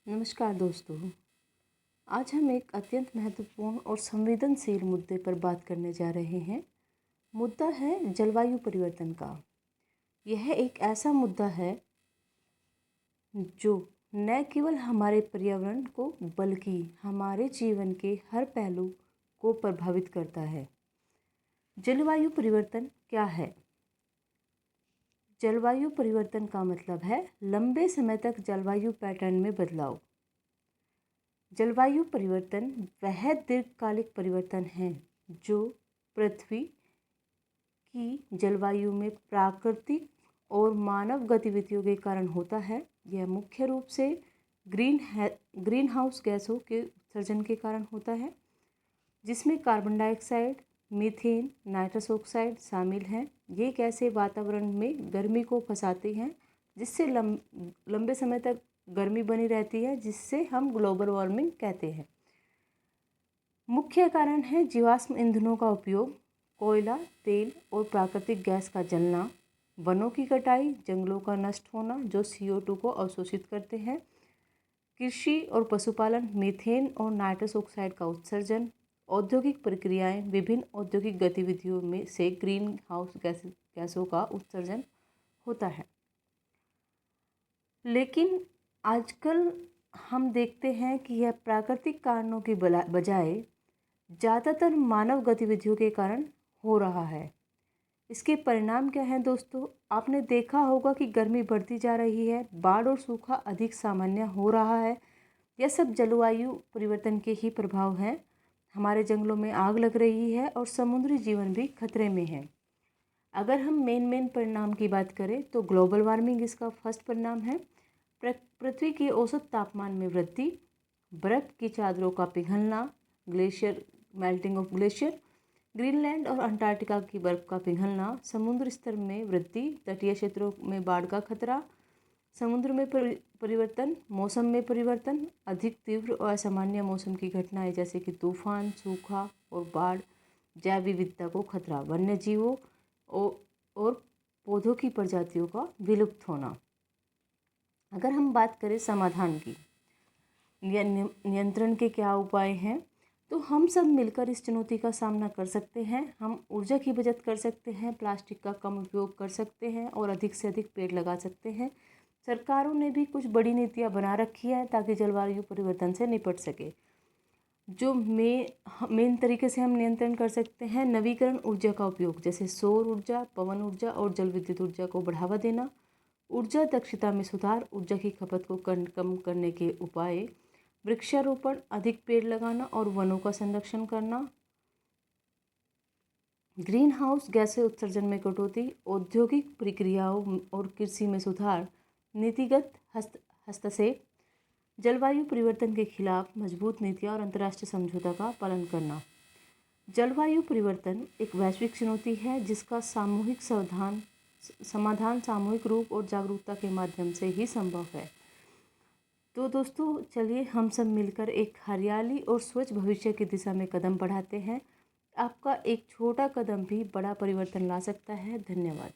नमस्कार दोस्तों। आज हम एक अत्यंत महत्वपूर्ण और संवेदनशील मुद्दे पर बात करने जा रहे हैं। मुद्दा है जलवायु परिवर्तन का। यह एक ऐसा मुद्दा है जो न केवल हमारे पर्यावरण को बल्कि हमारे जीवन के हर पहलू को प्रभावित करता है। जलवायु परिवर्तन क्या है? जलवायु परिवर्तन का मतलब है लंबे समय तक जलवायु पैटर्न में बदलाव। जलवायु परिवर्तन वह दीर्घकालिक परिवर्तन है जो पृथ्वी की जलवायु में प्राकृतिक और मानव गतिविधियों के कारण होता है। यह मुख्य रूप से ग्रीन हाउस गैसों के उत्सर्जन के कारण होता है, जिसमें carbon dioxide, methane, nitrous oxide शामिल हैं। ये गैसें वातावरण में गर्मी को फंसाती हैं, जिससे लंबे समय तक गर्मी बनी रहती है, जिससे हम ग्लोबल वार्मिंग कहते हैं। मुख्य कारण है जीवाश्म ईंधनों का उपयोग, कोयला, तेल और प्राकृतिक गैस का जलना, वनों की कटाई, जंगलों का नष्ट होना जो CO2 को अवशोषित करते हैं, कृषि और पशुपालन, मीथेन और नाइट्रस ऑक्साइड का उत्सर्जन, औद्योगिक प्रक्रियाएं, विभिन्न औद्योगिक गतिविधियों में से ग्रीन हाउस गैसों का उत्सर्जन होता है। लेकिन आजकल हम देखते हैं कि यह प्राकृतिक कारणों की बजाय ज़्यादातर मानव गतिविधियों के कारण हो रहा है। इसके परिणाम क्या हैं दोस्तों? आपने देखा होगा कि गर्मी बढ़ती जा रही है, बाढ़ और सूखा अधिक सामान्य हो रहा है। यह सब जलवायु परिवर्तन के ही प्रभाव हैं। हमारे जंगलों में आग लग रही है और समुद्री जीवन भी खतरे में है। अगर हम मेन परिणाम की बात करें तो ग्लोबल वार्मिंग इसका फर्स्ट परिणाम है। पृथ्वी के औसत तापमान में वृद्धि, बर्फ़ की चादरों का पिघलना, मेल्टिंग ऑफ ग्लेशियर, ग्रीनलैंड और अंटार्कटिका की बर्फ का पिघलना, समुद्र स्तर में वृद्धि, तटीय क्षेत्रों में बाढ़ का खतरा, समुद्र में परिवर्तन, मौसम में परिवर्तन, अधिक तीव्र और असामान्य मौसम की घटनाएं जैसे कि तूफान, सूखा और बाढ़, जैव विविधता को खतरा, वन्य जीवों और पौधों की प्रजातियों का विलुप्त होना। अगर हम बात करें समाधान की, नियंत्रण के क्या उपाय हैं, तो हम सब मिलकर इस चुनौती का सामना कर सकते हैं। हम ऊर्जा की बचत कर सकते हैं, प्लास्टिक का कम उपयोग कर सकते हैं और अधिक से अधिक पेड़ लगा सकते हैं। सरकारों ने भी कुछ बड़ी नीतियां बना रखी हैं ताकि जलवायु परिवर्तन से निपट सके। जो मेन तरीके से हम नियंत्रण कर सकते हैं, नवीकरण ऊर्जा का उपयोग जैसे सौर ऊर्जा, पवन ऊर्जा और जल विद्युत ऊर्जा को बढ़ावा देना, ऊर्जा दक्षता में सुधार, ऊर्जा की खपत को कम करने के उपाय, वृक्षारोपण, अधिक पेड़ लगाना और वनों का संरक्षण करना, ग्रीन हाउस गैसें उत्सर्जन में कटौती, औद्योगिक प्रक्रियाओं और कृषि में सुधार, नीतिगत हस्तक्षेप, जलवायु परिवर्तन के खिलाफ मजबूत नीतियाँ और अंतर्राष्ट्रीय समझौता का पालन करना। जलवायु परिवर्तन एक वैश्विक चुनौती है जिसका समाधान सामूहिक रूप और जागरूकता के माध्यम से ही संभव है। तो दोस्तों चलिए हम सब मिलकर एक हरियाली और स्वच्छ भविष्य की दिशा में कदम बढ़ाते हैं। आपका एक छोटा कदम भी बड़ा परिवर्तन ला सकता है। धन्यवाद।